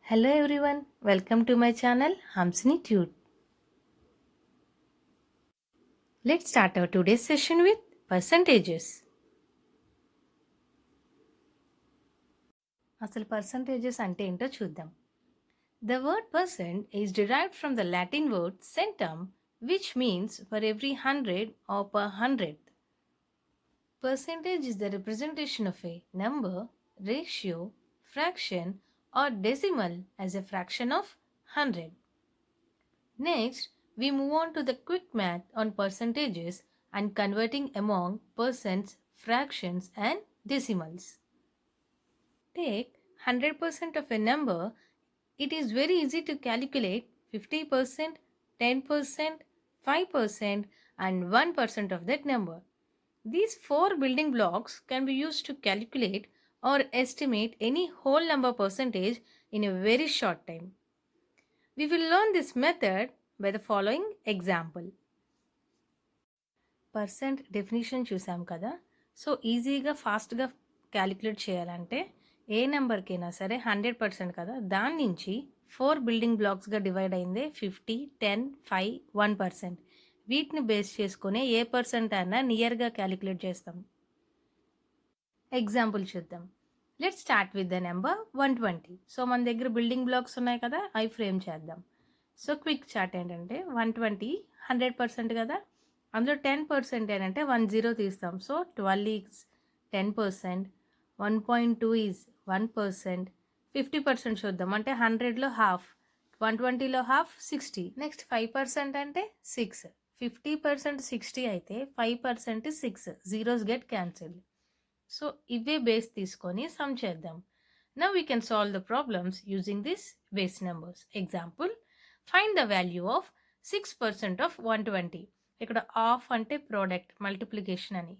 Hello everyone, welcome to my channel Hamsini Tude. Let's start our today's session with percentages. అసలు percentages అంటే ఏంటో చూద్దాం. The word percent is derived from the Latin word centum, which means for every 100 or per hundredth. Percentage is the representation of a number, ratio, fraction or decimal as a fraction of 100. Next, we move on to the quick math on percentages and converting among percents, fractions and decimals. Take 100% of a number. It is very easy to calculate 50%, 10%, 5% and 1% of that number. These four building blocks can be used to calculate or estimate any whole number percentage in a very short time. We will learn this method by the following example. Percent definition చూసాం కదా. So ఈజీగా ఫాస్ట్గా calculate చేయాలంటే ఏ నెంబర్కైనా సరే 100% కదా, దాని నుంచి 4 building బ్లాక్స్గా divide అయిందే 50, 10, 5, 1%. వీటిని బేస్ చేసుకునే ఏ పర్సెంట్ అయినా నియర్గా క్యాలిక్యులేట్ చేస్తాం. ఎగ్జాంపుల్ చూద్దాం. Let start with the number 120. So మన దగ్గర బిల్డింగ్ బ్లాక్స్ ఉన్నాయి కదా, అవి ఫ్రేమ్ చేద్దాం. సో క్విక్ చార్ట్ ఏంటంటే 120 100% కదా, అందులో 10% ఏంటంటే 10 తీస్తాం. సో 12 ఈజ్ 10%, 1.2 ఈజ్ 1%, 50% చూద్దాం అంటే 100లో హాఫ్, 120లో హాఫ్ 60. నెక్స్ట్ 5% అంటే 6. 50% 60 అయితే 5% 6. Zeros get cancelled. సో ఇవే బేస్ తీసుకొని సమ్ చేద్దాం. Now we can solve the problems using these base numbers. Example, find the value of 6% of 120. ఇక్కడ ఆఫ్ అంటే ప్రోడక్ట్ మల్టిప్లికేషన్ అని.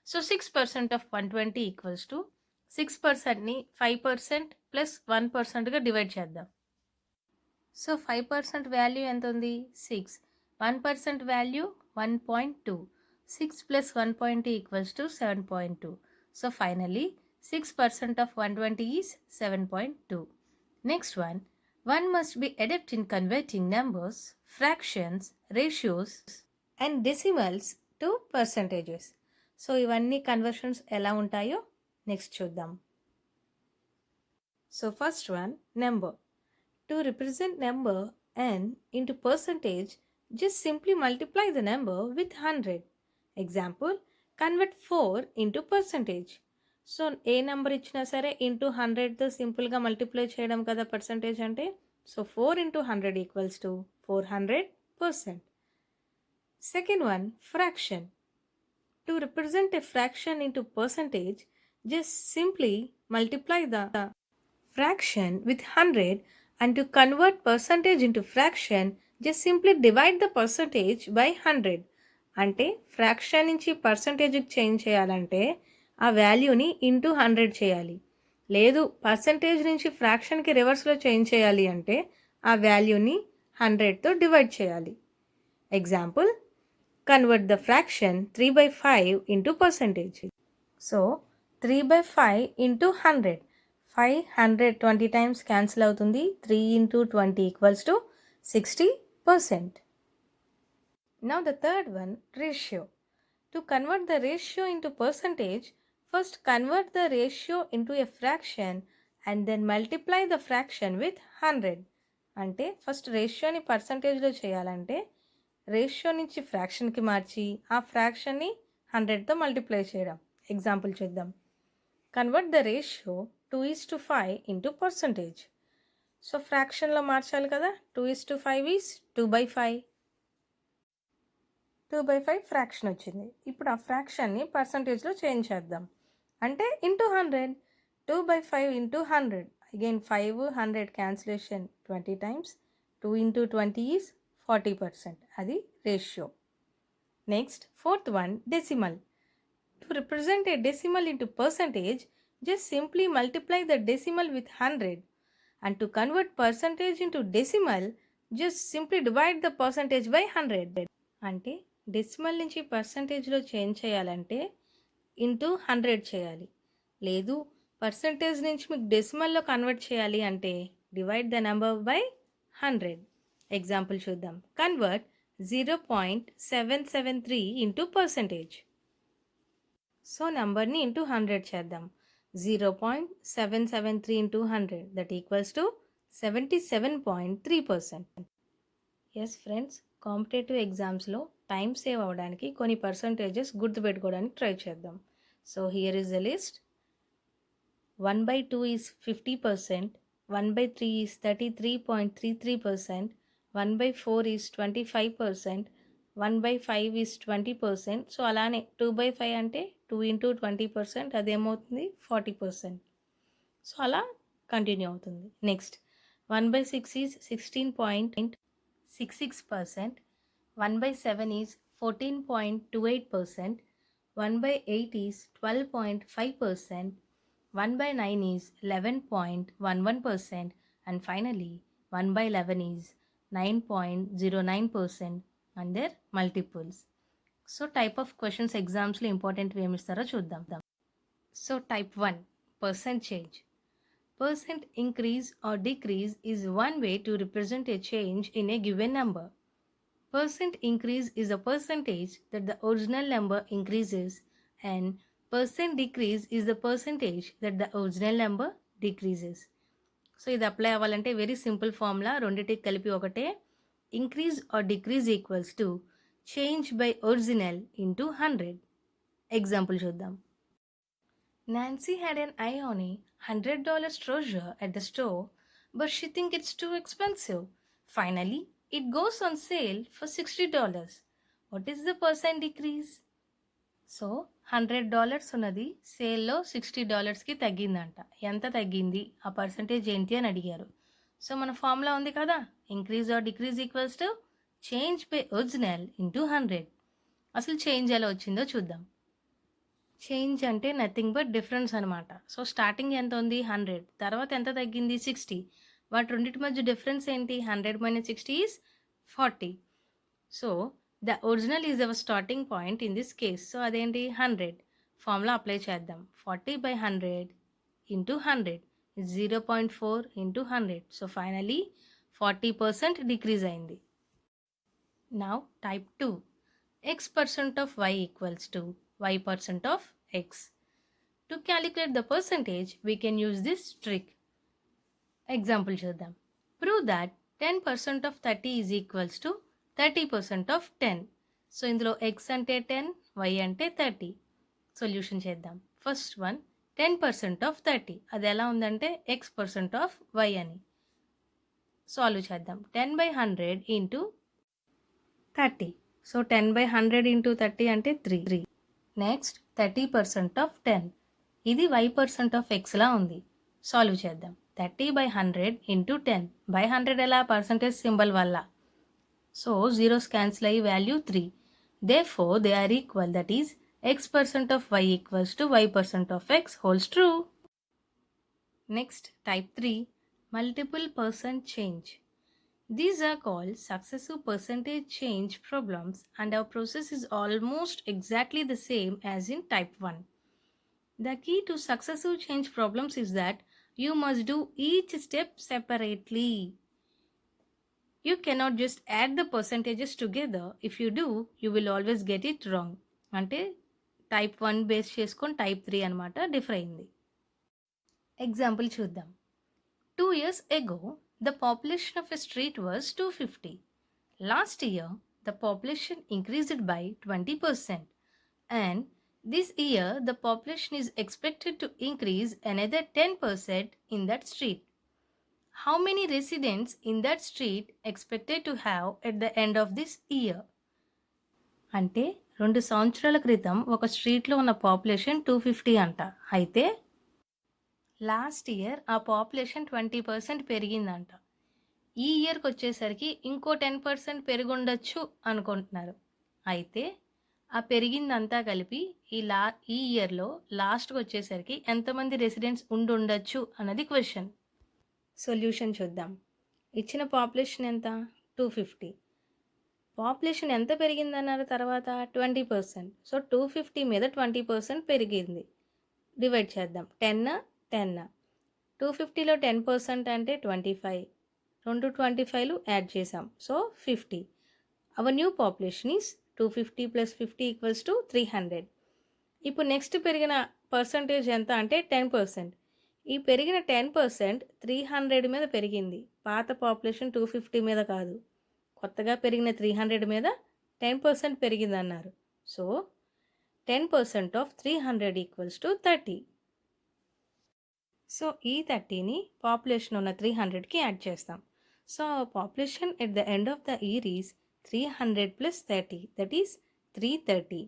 సో 6% of 120 ఈక్వల్స్ టు 6%ని 5% plus 1%గా డివైడ్ చేద్దాం. So 5% value ఎంత ఉంది? 6. 1% value 1.2. 6 plus 1.2 equals to 7.2. So finally 6% of 120 is 7.2. Next one must be adept in converting numbers, fractions, ratios and decimals to percentages. So ఇవన్నీ conversions ఎలా ఉంటాయో next చూద్దాం. So first one, number. To represent number n into percentage, just simply multiply the number with 100. Example, convert 4 into percentage. So A number ఇచ్చినా సరే into 100తో సింపుల్గా multiply చేయడం కదా percentage అంటే. So 4 into 100 equals to 400%. Second one, fraction. To represent a fraction into percentage, just simply multiply the fraction with 100 and to convert percentage into fraction, just simply divide the percentage by 100. అంటే fraction నుంచి పర్సంటేజ్కి change చేయాలంటే ఆ వాల్యూని into 100 చేయాలి. లేదు percentage నుంచి ఫ్రాక్షన్కి రివర్స్లో change చేయాలి అంటే ఆ వాల్యూని 100తో డివైడ్ చేయాలి. Example, convert the fraction 3/5 into percentage. So 3/5 into 100. 500 20 times cancel అవుతుంది. 3 into 20 equals to 60%. Now the third one, ratio. To convert the ratio into percentage, first convert the ratio into a fraction and then multiply the fraction with 100. అంటే first రేషియోని పర్సంటేజ్లో చేయాలంటే ratio నుంచి ఫ్రాక్షన్కి మార్చి ఆ ఫ్రాక్షన్ని 100తో multiply చేయడం. ఎగ్జాంపుల్ చూద్దాం. Convert the ratio 2:5 into percentage. So ఫ్రాక్షన్లో మార్చాలి కదా, 2:5 ఈజ్ 2/5. 2/5 ఫ్రాక్షన్ వచ్చింది. ఇప్పుడు ఆ ఫ్రాక్షన్ని పర్సంటేజ్లో చేంజ్ చేద్దాం. అంటే into 100. 2/5 into 100. Again 5 100 cancellation 20 times. 2 into 20 is 40%. అది ratio. Next fourth one, decimal. To represent A decimal into percentage, just simply multiply the decimal with 100 and to convert percentage into decimal, just simply divide the percentage by 100. అంటే decimal నుంచి పర్సంటేజ్లో change చేయాలంటే into 100 చేయాలి. లేదు percentage నుంచి మీకు డెసిమల్లో convert చేయాలి అంటే divide the number by 100. Example చూద్దాం. Convert 0.773 into percentage. సో నెంబర్ని ఇంటూ 100 చేద్దాం. 0.773 into 100 that equals to 77.3%. Yes friends, competitive ఎగ్జామ్స్లో టైం సేవ్ అవ్వడానికి కొన్ని పర్సంటేజెస్ గుర్తుపెట్టుకోవడానికి ట్రై చేద్దాం. So here is the list. 1/2 is 50%, 1/3 is 33.33%, 1/4 is 25%, 1/5 is 20%. So అలానే 2/5 అంటే 2 into 20%, అదేమవుతుంది 40%. సో అలా కంటిన్యూ అవుతుంది. Next 1/6 is 16.66%, 1/7 is 14.28%, 1/8 is 12.5%, 1/9 is 11.11%, and finally 1/11 is 9.09% and their multiples. So type of questions exams lo important ఏమి ఇస్తారో చూద్దాం. So type 1, percent change. Percent increase or decrease is one way to represent a change in a given number. Percent increase is a percentage that the original number increases, and percent decrease is the percentage that the original number decreases. So ఇది apply అవ్వాలంటే very simple formula, రెండింటికి కలిపి ఒకటే. Increase or decrease equals to change by original into 100. Example చూద్దాం. Nancy had an eye on a $100 treasure at the store, but she thinks it's too expensive. Finally, it goes on sale for $60. What is the percent decrease? So $100 ఉన్నది సేల్లో $60కి తగ్గిందంట. ఎంత తగ్గింది, ఆ percentage ఏంటి అని అడిగారు. సో మన ఫార్ములా ఉంది కదా, increase or decrease equals to change by original into 100. అసలు చేంజ్ ఎలా వచ్చిందో చూద్దాం. చేంజ్ అంటే నథింగ్ బట్ డిఫరెన్స్ అనమాట. సో స్టార్టింగ్ ఎంత ఉంది 100, తర్వాత ఎంత తగ్గింది 60. వాటి రెండింటి మధ్య డిఫరెన్స్ ఏంటి, 100 - 60 is 40. So the original is our starting point in this case. So అదేంటి 100. ఫార్ములా అప్లై చేద్దాం. 40/100 into 100 is 0.4 into 100. So finally 40% decrease అయింది. Now type 2, x% of y equals to y% of x. To calculate the percentage, we can use this trick. Example చూద్దాం. Prove that 10% of 30 is equals to 30% of 10. So ఇందులో x అంటే 10, y అంటే 30. Solution చేద్దాం. First one 10% of 30, అది ఎలా ఉందంటే x% of y అని. Solve చేద్దాం. 10/100 ఇంటూ 30. సో 10/100 ఇంటూ 30 అంటే 3. నెక్స్ట్ 30% of 10, ఇది y% of x లా ఉంది. సాల్వ్ చేద్దాం. 30/100 ఇంటూ 10. బై 100 ఎలా, పర్సంటేజ్ సింబల్ వల్ల. సో జీరోస్ క్యాన్సిల్ అయ్యి value 3. Therefore they are equal, that is x% of y equals to y% of x holds true. Next type 3, multiple percent change. These are called successive percentage change problems, and our process is almost exactly the same as in type 1. The key to successive change problems is that you must do each step separately. You cannot just add the percentages together. If you do, you will always get it wrong. అంటే type 1 base చేసుకొని type 3 అనమాట differ అయింది. Example చూద్దాం. 2 years ago, the population of a street was 250. Last year, the population increased by 20%. And this year, the population is expected to increase another 10% in that street. How many residents in that street expected to have at the end of this year? అంటే 2 సంవత్సరాల క్రితం ఒక స్ట్రీట్లో ఉన్న population 250 అంట. అయితే last year ఆ population 20% పెరిగిందంట. ఈ ఇయర్కి వచ్చేసరికి ఇంకో 10% పెరుగుండొచ్చు అనుకుంటున్నారు. అయితే ఆ పెరిగిందంతా కలిపి ఈ ఇయర్లో లాస్ట్కి వచ్చేసరికి ఎంతమంది రెసిడెంట్స్ ఉండొచ్చు అన్నది క్వశ్చన్. సొల్యూషన్ చూద్దాం. ఇచ్చిన పాపులేషన్ ఎంత 250. పాపులేషన్ ఎంత పెరిగిందన్నారు తర్వాత 20%. సో 250 మీద 20% పెరిగింది. డివైడ్ చేద్దాం. 10. 250లో 10% అంటే 25. రెండు 25లు యాడ్ చేసాం. So 50. Our new population is 250 + 50 = 300. ఇప్పుడు నెక్స్ట్ పెరిగిన పర్సంటేజ్ ఎంత అంటే 10%. ఈ పెరిగిన 10% 300 మీద పెరిగింది. పాత పాపులేషన్ 250 మీద కాదు. కొత్తగా పెరిగిన 300 మీద 10% పెరిగిందన్నారు. So 10% of 300 = 30. సో ఈ 30ని పాపులేషన్ ఉన్న 300కి యాడ్ చేస్తాం. So population at the end of the year is 300 + 30, that is 330.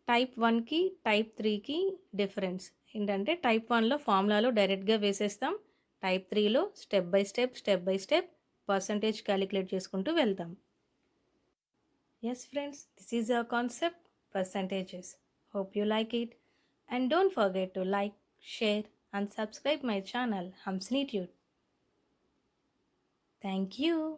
Type 1కి టైప్ 3కి డిఫరెన్స్ ఏంటంటే టైప్ 1లో ఫార్ములాలో డైరెక్ట్గా వేసేస్తాం. టైప్ 3లో step by step percentage calculate చేసుకుంటూ వెళ్తాం. Yes friends, this is our concept percentages. Hope you like it, and don't forget to like, share and subscribe my channel Hamsini Tube. Thank you.